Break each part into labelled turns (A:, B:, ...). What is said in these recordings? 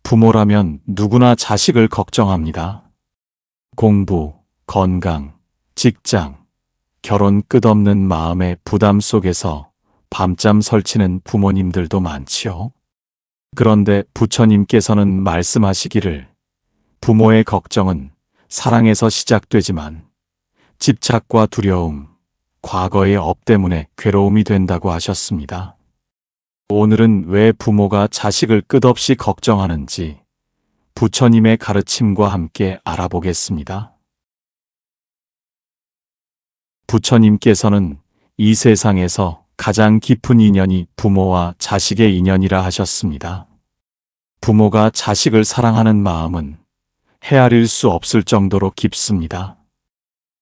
A: 부모라면 누구나 자식을 걱정합니다. 공부, 건강, 직장, 결혼 끝없는 마음의 부담 속에서 밤잠 설치는 부모님들도 많지요. 그런데 부처님께서는 말씀하시기를 부모의 걱정은 사랑에서 시작되지만 집착과 두려움, 과거의 업 때문에 괴로움이 된다고 하셨습니다. 오늘은 왜 부모가 자식을 끝없이 걱정하는지 부처님의 가르침과 함께 알아보겠습니다. 부처님께서는 이 세상에서 가장 깊은 인연이 부모와 자식의 인연이라 하셨습니다. 부모가 자식을 사랑하는 마음은 헤아릴 수 없을 정도로 깊습니다.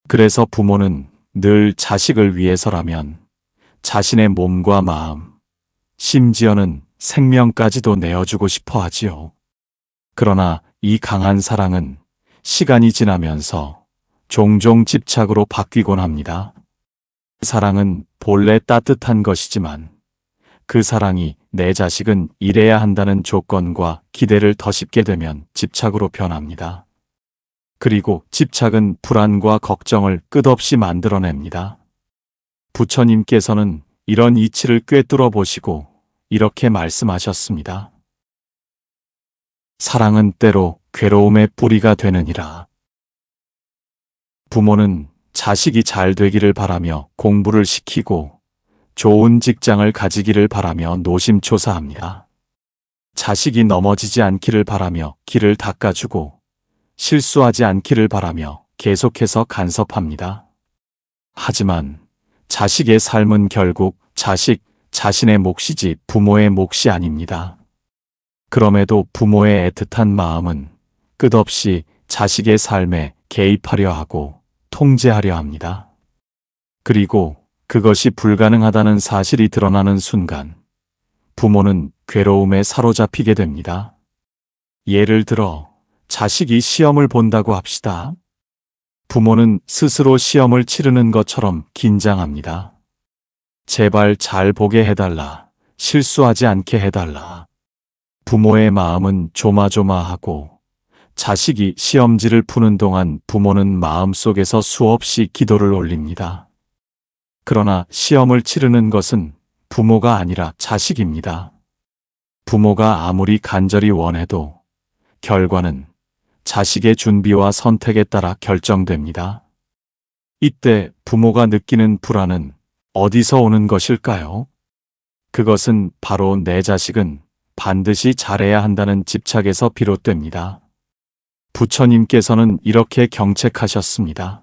A: 그래서 부모는 늘 자식을 위해서라면 자신의 몸과 마음, 심지어는 생명까지도 내어주고 싶어 하지요. 그러나 이 강한 사랑은 시간이 지나면서 종종 집착으로 바뀌곤 합니다. 사랑은 본래 따뜻한 것이지만 그 사랑이 내 자식은 이래야 한다는 조건과 기대를 덧입게 되면 집착으로 변합니다. 그리고 집착은 불안과 걱정을 끝없이 만들어냅니다. 부처님께서는 이런 이치를 꿰뚫어 보시고 이렇게 말씀하셨습니다. 사랑은 때로 괴로움의 뿌리가 되느니라. 부모는 자식이 잘 되기를 바라며 공부를 시키고 좋은 직장을 가지기를 바라며 노심초사합니다. 자식이 넘어지지 않기를 바라며 길을 닦아주고 실수하지 않기를 바라며 계속해서 간섭합니다. 하지만 자식의 삶은 결국 자신의 몫이지 부모의 몫이 아닙니다. 그럼에도 부모의 애틋한 마음은 끝없이 자식의 삶에 개입하려 하고 통제하려 합니다. 그리고 그것이 불가능하다는 사실이 드러나는 순간 부모는 괴로움에 사로잡히게 됩니다. 예를 들어 자식이 시험을 본다고 합시다. 부모는 스스로 시험을 치르는 것처럼 긴장합니다. 제발 잘 보게 해달라. 실수하지 않게 해달라. 부모의 마음은 조마조마하고 자식이 시험지를 푸는 동안 부모는 마음속에서 수없이 기도를 올립니다. 그러나 시험을 치르는 것은 부모가 아니라 자식입니다. 부모가 아무리 간절히 원해도 결과는 자식의 준비와 선택에 따라 결정됩니다. 이때 부모가 느끼는 불안은 어디서 오는 것일까요? 그것은 바로 내 자식은 반드시 잘해야 한다는 집착에서 비롯됩니다. 부처님께서는 이렇게 경책하셨습니다.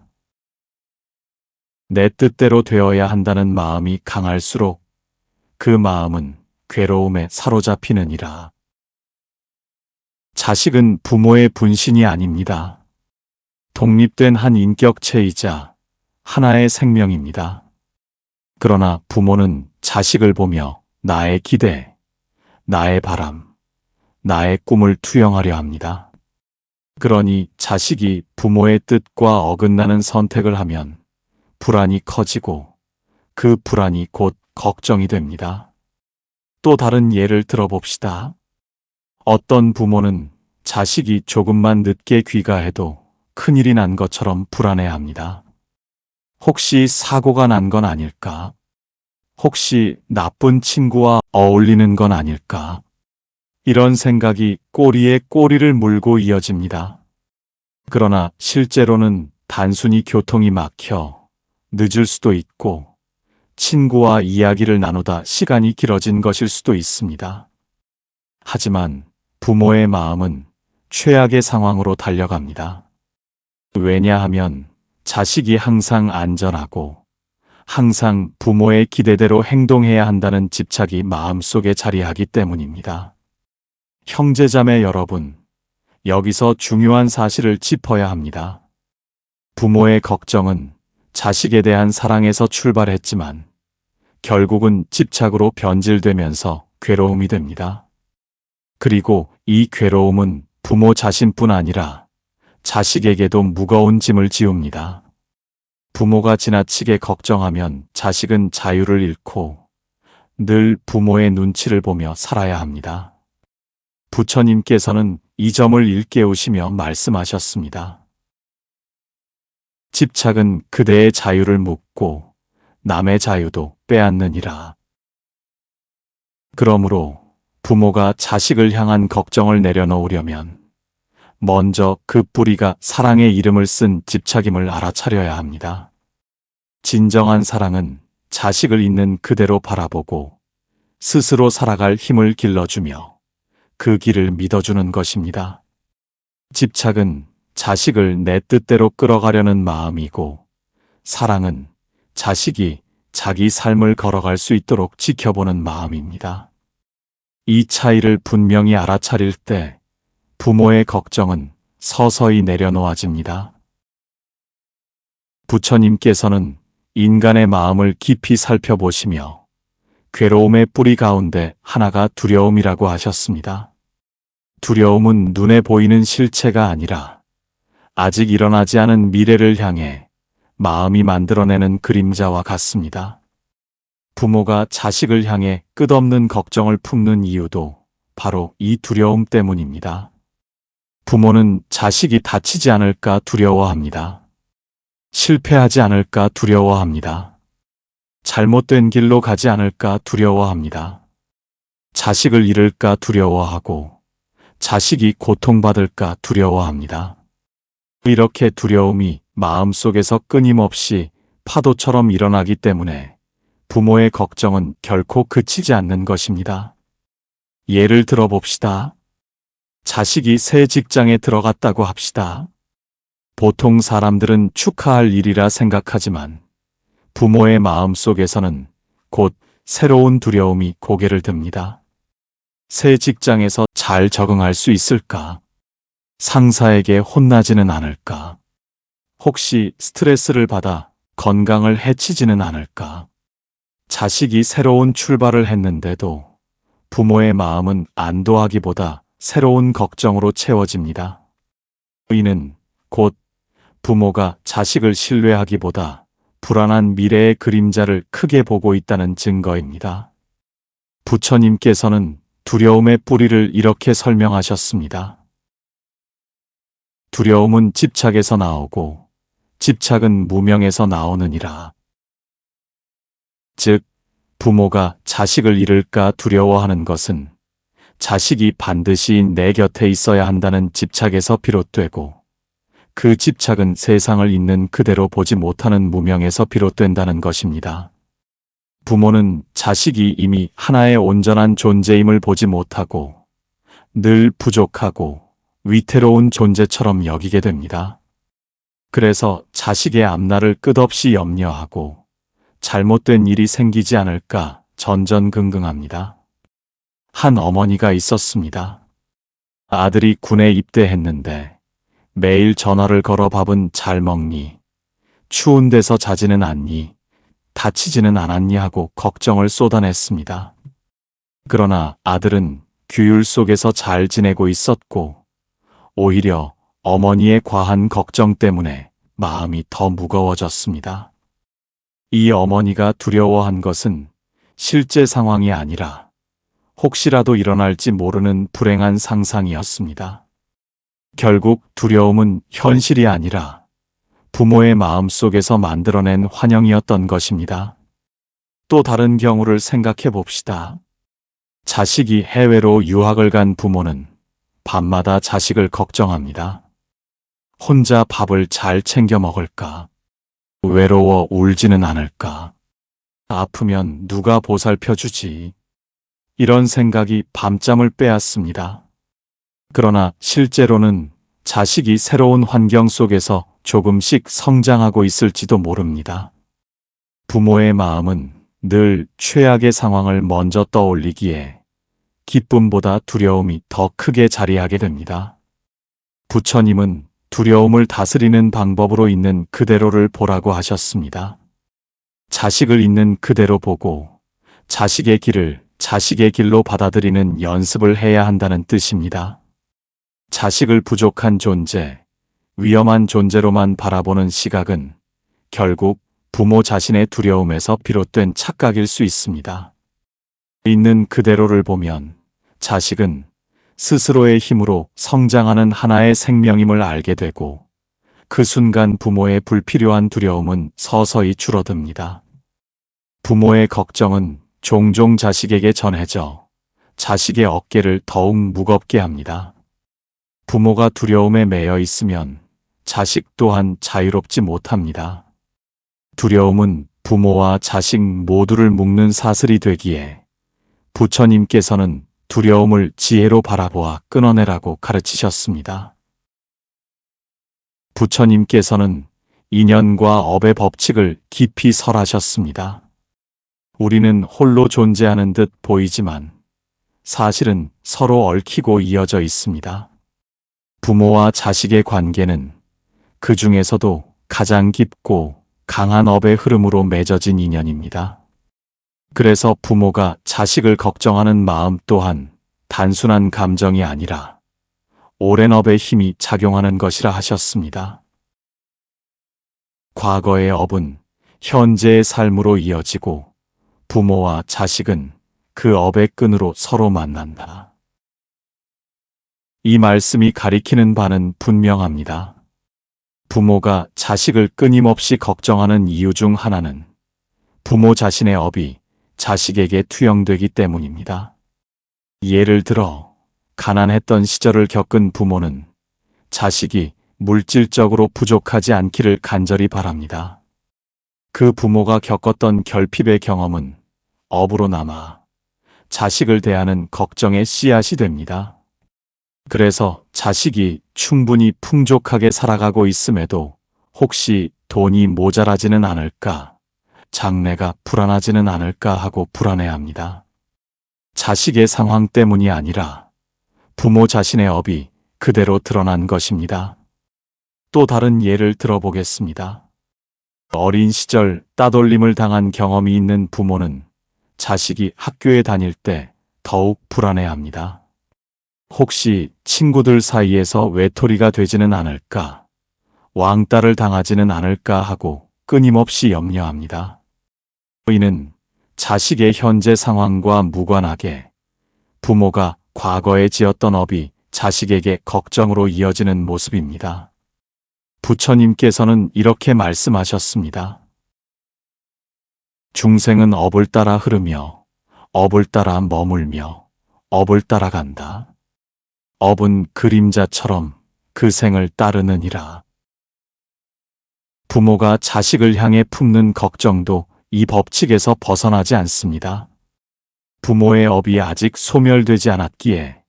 A: 내 뜻대로 되어야 한다는 마음이 강할수록 그 마음은 괴로움에 사로잡히느니라. 자식은 부모의 분신이 아닙니다. 독립된 한 인격체이자 하나의 생명입니다. 그러나 부모는 자식을 보며 나의 기대, 나의 바람, 나의 꿈을 투영하려 합니다. 그러니 자식이 부모의 뜻과 어긋나는 선택을 하면 불안이 커지고 그 불안이 곧 걱정이 됩니다. 또 다른 예를 들어봅시다. 어떤 부모는 자식이 조금만 늦게 귀가해도 큰일이 난 것처럼 불안해합니다. 혹시 사고가 난 건 아닐까? 혹시 나쁜 친구와 어울리는 건 아닐까? 이런 생각이 꼬리에 꼬리를 물고 이어집니다. 그러나 실제로는 단순히 교통이 막혀 늦을 수도 있고 친구와 이야기를 나누다 시간이 길어진 것일 수도 있습니다. 하지만 부모의 마음은 최악의 상황으로 달려갑니다. 왜냐하면 자식이 항상 안전하고 항상 부모의 기대대로 행동해야 한다는 집착이 마음속에 자리하기 때문입니다. 형제자매 여러분, 여기서 중요한 사실을 짚어야 합니다. 부모의 걱정은 자식에 대한 사랑에서 출발했지만 결국은 집착으로 변질되면서 괴로움이 됩니다. 그리고 이 괴로움은 부모 자신뿐 아니라 자식에게도 무거운 짐을 지웁니다. 부모가 지나치게 걱정하면 자식은 자유를 잃고 늘 부모의 눈치를 보며 살아야 합니다. 부처님께서는 이 점을 일깨우시며 말씀하셨습니다. 집착은 그대의 자유를 묻고 남의 자유도 빼앗느니라. 그러므로 부모가 자식을 향한 걱정을 내려놓으려면 먼저 그 뿌리가 사랑의 이름을 쓴 집착임을 알아차려야 합니다. 진정한 사랑은 자식을 있는 그대로 바라보고 스스로 살아갈 힘을 길러주며 그 길을 믿어주는 것입니다. 집착은 자식을 내 뜻대로 끌어가려는 마음이고, 사랑은 자식이 자기 삶을 걸어갈 수 있도록 지켜보는 마음입니다. 이 차이를 분명히 알아차릴 때 부모의 걱정은 서서히 내려놓아집니다. 부처님께서는 인간의 마음을 깊이 살펴보시며 괴로움의 뿌리 가운데 하나가 두려움이라고 하셨습니다. 두려움은 눈에 보이는 실체가 아니라 아직 일어나지 않은 미래를 향해 마음이 만들어내는 그림자와 같습니다. 부모가 자식을 향해 끝없는 걱정을 품는 이유도 바로 이 두려움 때문입니다. 부모는 자식이 다치지 않을까 두려워합니다. 실패하지 않을까 두려워합니다. 잘못된 길로 가지 않을까 두려워합니다. 자식을 잃을까 두려워하고 자식이 고통받을까 두려워합니다. 이렇게 두려움이 마음속에서 끊임없이 파도처럼 일어나기 때문에 부모의 걱정은 결코 그치지 않는 것입니다. 예를 들어 봅시다. 자식이 새 직장에 들어갔다고 합시다. 보통 사람들은 축하할 일이라 생각하지만 부모의 마음 속에서는 곧 새로운 두려움이 고개를 듭니다. 새 직장에서 잘 적응할 수 있을까? 상사에게 혼나지는 않을까? 혹시 스트레스를 받아 건강을 해치지는 않을까? 자식이 새로운 출발을 했는데도 부모의 마음은 안도하기보다 새로운 걱정으로 채워집니다. 이는 곧 부모가 자식을 신뢰하기보다 불안한 미래의 그림자를 크게 보고 있다는 증거입니다. 부처님께서는 두려움의 뿌리를 이렇게 설명하셨습니다. 두려움은 집착에서 나오고 집착은 무명에서 나오느니라. 즉, 부모가 자식을 잃을까 두려워하는 것은 자식이 반드시 내 곁에 있어야 한다는 집착에서 비롯되고, 그 집착은 세상을 있는 그대로 보지 못하는 무명에서 비롯된다는 것입니다. 부모는 자식이 이미 하나의 온전한 존재임을 보지 못하고 늘 부족하고 위태로운 존재처럼 여기게 됩니다. 그래서 자식의 앞날을 끝없이 염려하고 잘못된 일이 생기지 않을까 전전긍긍합니다. 한 어머니가 있었습니다. 아들이 군에 입대했는데 매일 전화를 걸어 밥은 잘 먹니? 추운 데서 자지는 않니? 다치지는 않았니? 하고 걱정을 쏟아냈습니다. 그러나 아들은 규율 속에서 잘 지내고 있었고, 오히려 어머니의 과한 걱정 때문에 마음이 더 무거워졌습니다. 이 어머니가 두려워한 것은 실제 상황이 아니라 혹시라도 일어날지 모르는 불행한 상상이었습니다. 결국 두려움은 현실이 아니라 부모의 마음 속에서 만들어낸 환영이었던 것입니다. 또 다른 경우를 생각해 봅시다. 자식이 해외로 유학을 간 부모는 밤마다 자식을 걱정합니다. 혼자 밥을 잘 챙겨 먹을까? 외로워 울지는 않을까? 아프면 누가 보살펴 주지? 이런 생각이 밤잠을 빼앗습니다. 그러나 실제로는 자식이 새로운 환경 속에서 조금씩 성장하고 있을지도 모릅니다. 부모의 마음은 늘 최악의 상황을 먼저 떠올리기에 기쁨보다 두려움이 더 크게 자리하게 됩니다. 부처님은 두려움을 다스리는 방법으로 있는 그대로를 보라고 하셨습니다. 자식을 있는 그대로 보고 자식의 길을 자식의 길로 받아들이는 연습을 해야 한다는 뜻입니다. 자식을 부족한 존재, 위험한 존재로만 바라보는 시각은 결국 부모 자신의 두려움에서 비롯된 착각일 수 있습니다. 있는 그대로를 보면 자식은 스스로의 힘으로 성장하는 하나의 생명임을 알게 되고 그 순간 부모의 불필요한 두려움은 서서히 줄어듭니다. 부모의 걱정은 종종 자식에게 전해져 자식의 어깨를 더욱 무겁게 합니다. 부모가 두려움에 매여 있으면 자식 또한 자유롭지 못합니다. 두려움은 부모와 자식 모두를 묶는 사슬이 되기에 부처님께서는 두려움을 지혜로 바라보아 끊어내라고 가르치셨습니다. 부처님께서는 인연과 업의 법칙을 깊이 설하셨습니다. 우리는 홀로 존재하는 듯 보이지만 사실은 서로 얽히고 이어져 있습니다. 부모와 자식의 관계는 그 중에서도 가장 깊고 강한 업의 흐름으로 맺어진 인연입니다. 그래서 부모가 자식을 걱정하는 마음 또한 단순한 감정이 아니라 오랜 업의 힘이 작용하는 것이라 하셨습니다. 과거의 업은 현재의 삶으로 이어지고 부모와 자식은 그 업의 끈으로 서로 만난다. 이 말씀이 가리키는 바는 분명합니다. 부모가 자식을 끊임없이 걱정하는 이유 중 하나는 부모 자신의 업이 자식에게 투영되기 때문입니다. 예를 들어 가난했던 시절을 겪은 부모는 자식이 물질적으로 부족하지 않기를 간절히 바랍니다. 그 부모가 겪었던 결핍의 경험은 업으로 남아 자식을 대하는 걱정의 씨앗이 됩니다. 그래서 자식이 충분히 풍족하게 살아가고 있음에도 혹시 돈이 모자라지는 않을까, 장래가 불안하지는 않을까 하고 불안해합니다. 자식의 상황 때문이 아니라 부모 자신의 업이 그대로 드러난 것입니다. 또 다른 예를 들어보겠습니다. 어린 시절 따돌림을 당한 경험이 있는 부모는 자식이 학교에 다닐 때 더욱 불안해합니다. 혹시 친구들 사이에서 외톨이가 되지는 않을까, 왕따를 당하지는 않을까 하고 끊임없이 염려합니다. 이는 자식의 현재 상황과 무관하게 부모가 과거에 지었던 업이 자식에게 걱정으로 이어지는 모습입니다. 부처님께서는 이렇게 말씀하셨습니다. 중생은 업을 따라 흐르며 업을 따라 머물며 업을 따라간다. 업은 그림자처럼 그 생을 따르느니라. 부모가 자식을 향해 품는 걱정도 이 법칙에서 벗어나지 않습니다. 부모의 업이 아직 소멸되지 않았기에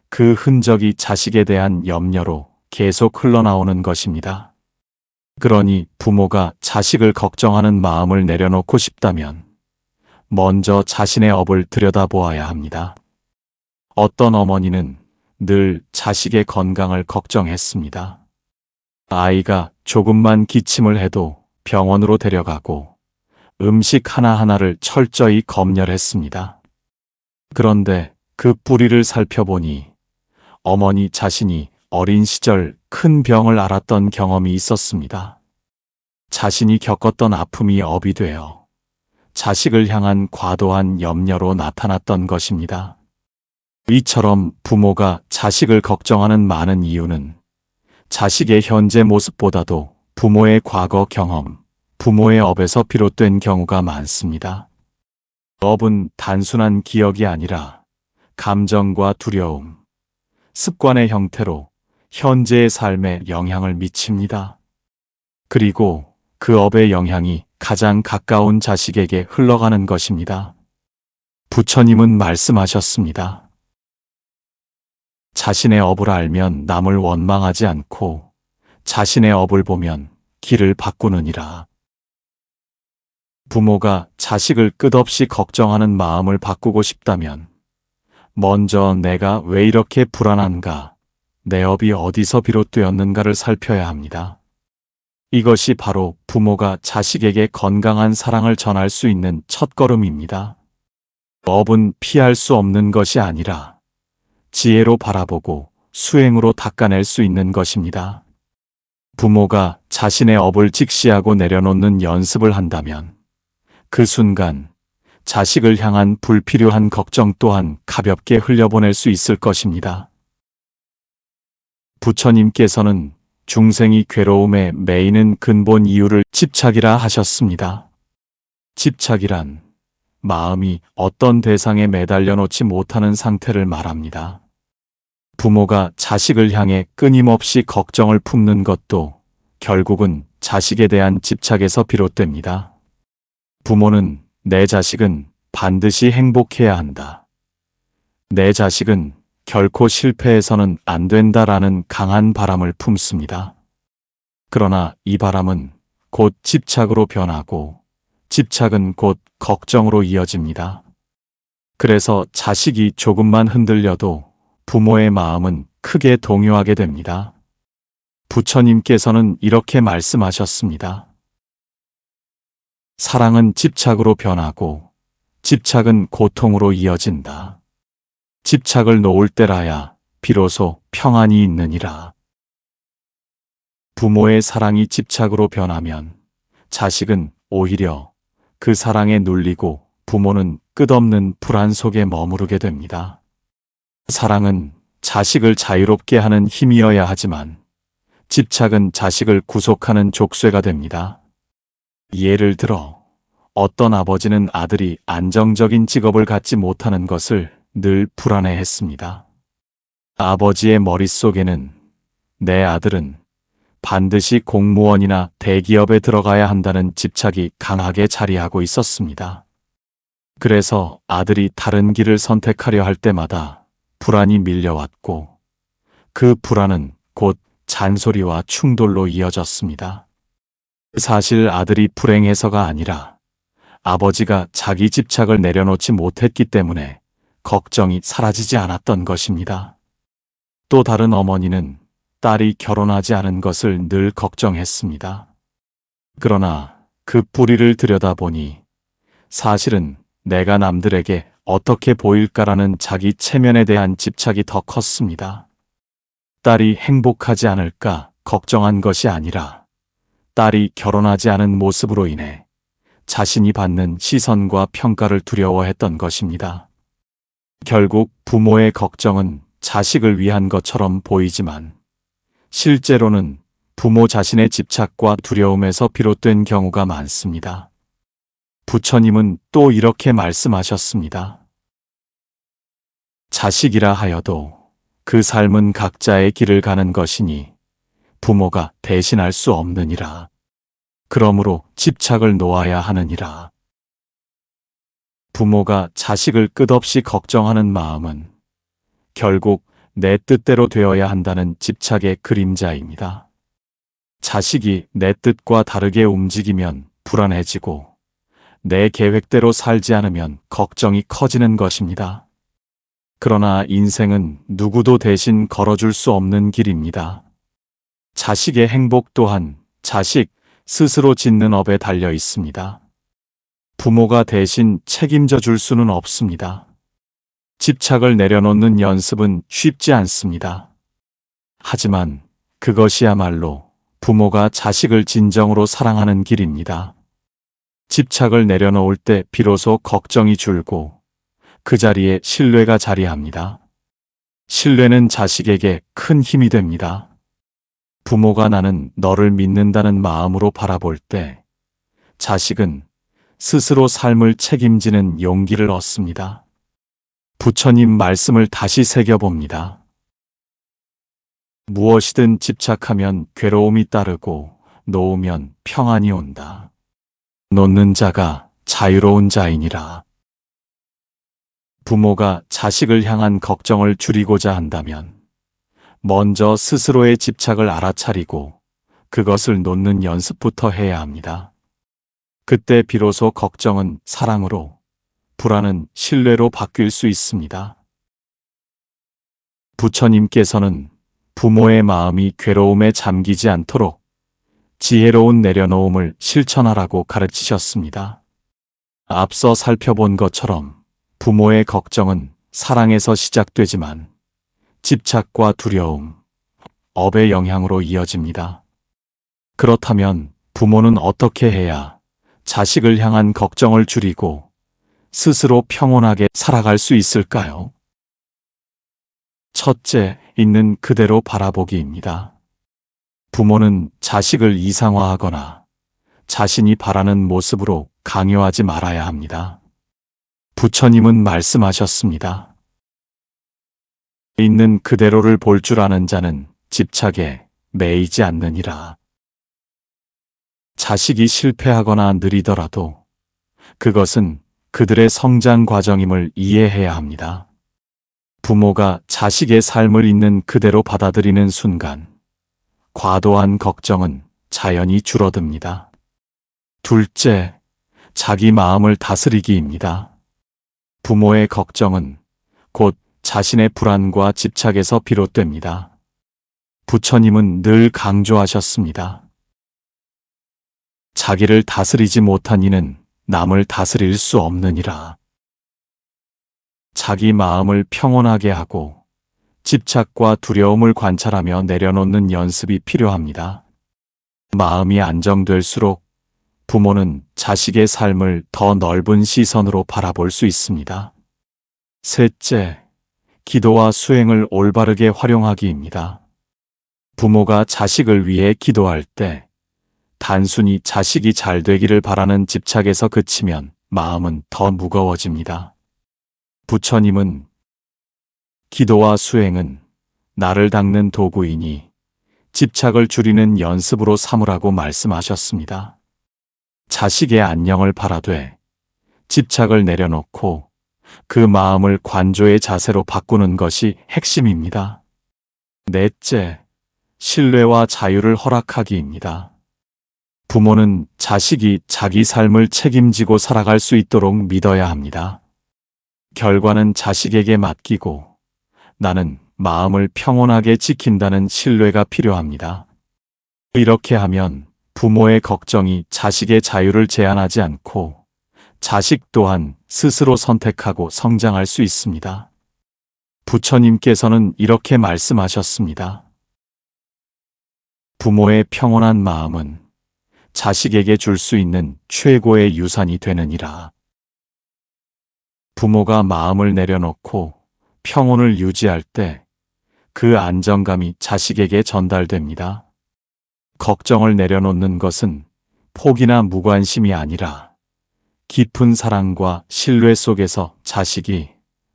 A: 그 흔적이 자식에 대한 염려로 계속 흘러나오는 것입니다. 그러니 부모가 자식을 걱정하는 마음을 내려놓고 싶다면 먼저 자신의 업을 들여다보아야 합니다. 어떤 어머니는 늘 자식의 건강을 걱정했습니다. 아이가 조금만 기침을 해도 병원으로 데려가고 음식 하나하나를 철저히 검열했습니다. 그런데 그 뿌리를 살펴보니 어머니 자신이 어린 시절 큰 병을 앓았던 경험이 있었습니다. 자신이 겪었던 아픔이 업이 되어 자식을 향한 과도한 염려로 나타났던 것입니다. 이처럼 부모가 자식을 걱정하는 많은 이유는 자식의 현재 모습보다도 부모의 과거 경험, 부모의 업에서 비롯된 경우가 많습니다. 업은 단순한 기억이 아니라 감정과 두려움, 습관의 형태로 현재의 삶에 영향을 미칩니다. 그리고 그 업의 영향이 가장 가까운 자식에게 흘러가는 것입니다. 부처님은 말씀하셨습니다. 자신의 업을 알면 남을 원망하지 않고 자신의 업을 보면 길을 바꾸느니라. 부모가 자식을 끝없이 걱정하는 마음을 바꾸고 싶다면 먼저 내가 왜 이렇게 불안한가, 내 업이 어디서 비롯되었는가를 살펴야 합니다. 이것이 바로 부모가 자식에게 건강한 사랑을 전할 수 있는 첫걸음입니다. 업은 피할 수 없는 것이 아니라 지혜로 바라보고 수행으로 닦아낼 수 있는 것입니다. 부모가 자신의 업을 직시하고 내려놓는 연습을 한다면 그 순간 자식을 향한 불필요한 걱정 또한 가볍게 흘려보낼 수 있을 것입니다. 부처님께서는 중생이 괴로움에 매이는 근본 이유를 집착이라 하셨습니다. 집착이란 마음이 어떤 대상에 매달려 놓지 못하는 상태를 말합니다. 부모가 자식을 향해 끊임없이 걱정을 품는 것도 결국은 자식에 대한 집착에서 비롯됩니다. 부모는 내 자식은 반드시 행복해야 한다. 내 자식은 결코 실패해서는 안 된다라는 강한 바람을 품습니다. 그러나 이 바람은 곧 집착으로 변하고 집착은 곧 걱정으로 이어집니다. 그래서 자식이 조금만 흔들려도 부모의 마음은 크게 동요하게 됩니다. 부처님께서는 이렇게 말씀하셨습니다. 사랑은 집착으로 변하고 집착은 고통으로 이어진다. 집착을 놓을 때라야 비로소 평안이 있느니라. 부모의 사랑이 집착으로 변하면 자식은 오히려 그 사랑에 눌리고 부모는 끝없는 불안 속에 머무르게 됩니다. 사랑은 자식을 자유롭게 하는 힘이어야 하지만 집착은 자식을 구속하는 족쇄가 됩니다. 예를 들어 어떤 아버지는 아들이 안정적인 직업을 갖지 못하는 것을 늘 불안해했습니다. 아버지의 머릿속에는 내 아들은 반드시 공무원이나 대기업에 들어가야 한다는 집착이 강하게 자리하고 있었습니다. 그래서 아들이 다른 길을 선택하려 할 때마다 불안이 밀려왔고 그 불안은 곧 잔소리와 충돌로 이어졌습니다. 사실 아들이 불행해서가 아니라 아버지가 자기 집착을 내려놓지 못했기 때문에 걱정이 사라지지 않았던 것입니다. 또 다른 어머니는 딸이 결혼하지 않은 것을 늘 걱정했습니다. 그러나 그 뿌리를 들여다보니 사실은 내가 남들에게 어떻게 보일까라는 자기 체면에 대한 집착이 더 컸습니다. 딸이 행복하지 않을까 걱정한 것이 아니라 딸이 결혼하지 않은 모습으로 인해 자신이 받는 시선과 평가를 두려워했던 것입니다. 결국 부모의 걱정은 자식을 위한 것처럼 보이지만 실제로는 부모 자신의 집착과 두려움에서 비롯된 경우가 많습니다. 부처님은 또 이렇게 말씀하셨습니다. 자식이라 하여도 그 삶은 각자의 길을 가는 것이니 부모가 대신할 수 없느니라. 그러므로 집착을 놓아야 하느니라. 부모가 자식을 끝없이 걱정하는 마음은 결국 내 뜻대로 되어야 한다는 집착의 그림자입니다. 자식이 내 뜻과 다르게 움직이면 불안해지고 내 계획대로 살지 않으면 걱정이 커지는 것입니다. 그러나 인생은 누구도 대신 걸어줄 수 없는 길입니다. 자식의 행복 또한 자식 스스로 짓는 업에 달려 있습니다. 부모가 대신 책임져 줄 수는 없습니다. 집착을 내려놓는 연습은 쉽지 않습니다. 하지만 그것이야말로 부모가 자식을 진정으로 사랑하는 길입니다. 집착을 내려놓을 때 비로소 걱정이 줄고 그 자리에 신뢰가 자리합니다. 신뢰는 자식에게 큰 힘이 됩니다. 부모가 나는 너를 믿는다는 마음으로 바라볼 때 자식은 스스로 삶을 책임지는 용기를 얻습니다. 부처님 말씀을 다시 새겨봅니다. 무엇이든 집착하면 괴로움이 따르고 놓으면 평안이 온다. 놓는 자가 자유로운 자이니라. 부모가 자식을 향한 걱정을 줄이고자 한다면 먼저 스스로의 집착을 알아차리고 그것을 놓는 연습부터 해야 합니다. 그때 비로소 걱정은 사랑으로, 불안은 신뢰로 바뀔 수 있습니다. 부처님께서는 부모의 마음이 괴로움에 잠기지 않도록 지혜로운 내려놓음을 실천하라고 가르치셨습니다. 앞서 살펴본 것처럼 부모의 걱정은 사랑에서 시작되지만 집착과 두려움, 업의 영향으로 이어집니다. 그렇다면 부모는 어떻게 해야 자식을 향한 걱정을 줄이고 스스로 평온하게 살아갈 수 있을까요? 첫째, 있는 그대로 바라보기입니다. 부모는 자식을 이상화하거나 자신이 바라는 모습으로 강요하지 말아야 합니다. 부처님은 말씀하셨습니다. 있는 그대로를 볼 줄 아는 자는 집착에 매이지 않느니라. 자식이 실패하거나 느리더라도 그것은 그들의 성장 과정임을 이해해야 합니다. 부모가 자식의 삶을 있는 그대로 받아들이는 순간 과도한 걱정은 자연히 줄어듭니다. 둘째, 자기 마음을 다스리기입니다. 부모의 걱정은 곧 자신의 불안과 집착에서 비롯됩니다. 부처님은 늘 강조하셨습니다. 자기를 다스리지 못한 이는 남을 다스릴 수 없느니라. 자기 마음을 평온하게 하고 집착과 두려움을 관찰하며 내려놓는 연습이 필요합니다. 마음이 안정될수록 부모는 자식의 삶을 더 넓은 시선으로 바라볼 수 있습니다. 셋째, 기도와 수행을 올바르게 활용하기입니다. 부모가 자식을 위해 기도할 때 단순히 자식이 잘 되기를 바라는 집착에서 그치면 마음은 더 무거워집니다. 부처님은 기도와 수행은 나를 닦는 도구이니 집착을 줄이는 연습으로 삼으라고 말씀하셨습니다. 자식의 안녕을 바라되 집착을 내려놓고 그 마음을 관조의 자세로 바꾸는 것이 핵심입니다. 넷째, 신뢰와 자유를 허락하기입니다. 부모는 자식이 자기 삶을 책임지고 살아갈 수 있도록 믿어야 합니다. 결과는 자식에게 맡기고 나는 마음을 평온하게 지킨다는 신뢰가 필요합니다. 이렇게 하면 부모의 걱정이 자식의 자유를 제한하지 않고 자식 또한 스스로 선택하고 성장할 수 있습니다. 부처님께서는 이렇게 말씀하셨습니다. 부모의 평온한 마음은 자식에게 줄 수 있는 최고의 유산이 되느니라. 부모가 마음을 내려놓고 평온을 유지할 때 그 안정감이 자식에게 전달됩니다. 걱정을 내려놓는 것은 포기나 무관심이 아니라 깊은 사랑과 신뢰 속에서 자식이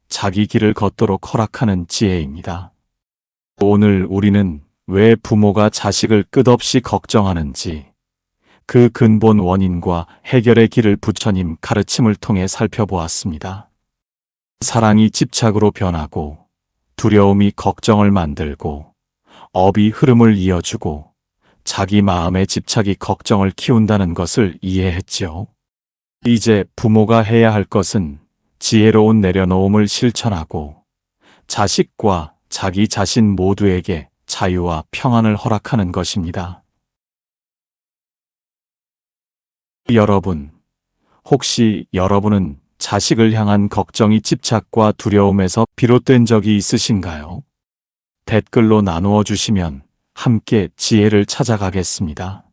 A: 자기 길을 걷도록 허락하는 지혜입니다. 오늘 우리는 왜 부모가 자식을 끝없이 걱정하는지 그 근본 원인과 해결의 길을 부처님 가르침을 통해 살펴보았습니다. 사랑이 집착으로 변하고 두려움이 걱정을 만들고 업이 흐름을 이어주고 자기 마음의 집착이 걱정을 키운다는 것을 이해했지요. 이제 부모가 해야 할 것은 지혜로운 내려놓음을 실천하고 자식과 자기 자신 모두에게 자유와 평안을 허락하는 것입니다. 여러분, 혹시 여러분은 자식을 향한 걱정이 집착과 두려움에서 비롯된 적이 있으신가요? 댓글로 나누어 주시면 함께 지혜를 찾아가겠습니다.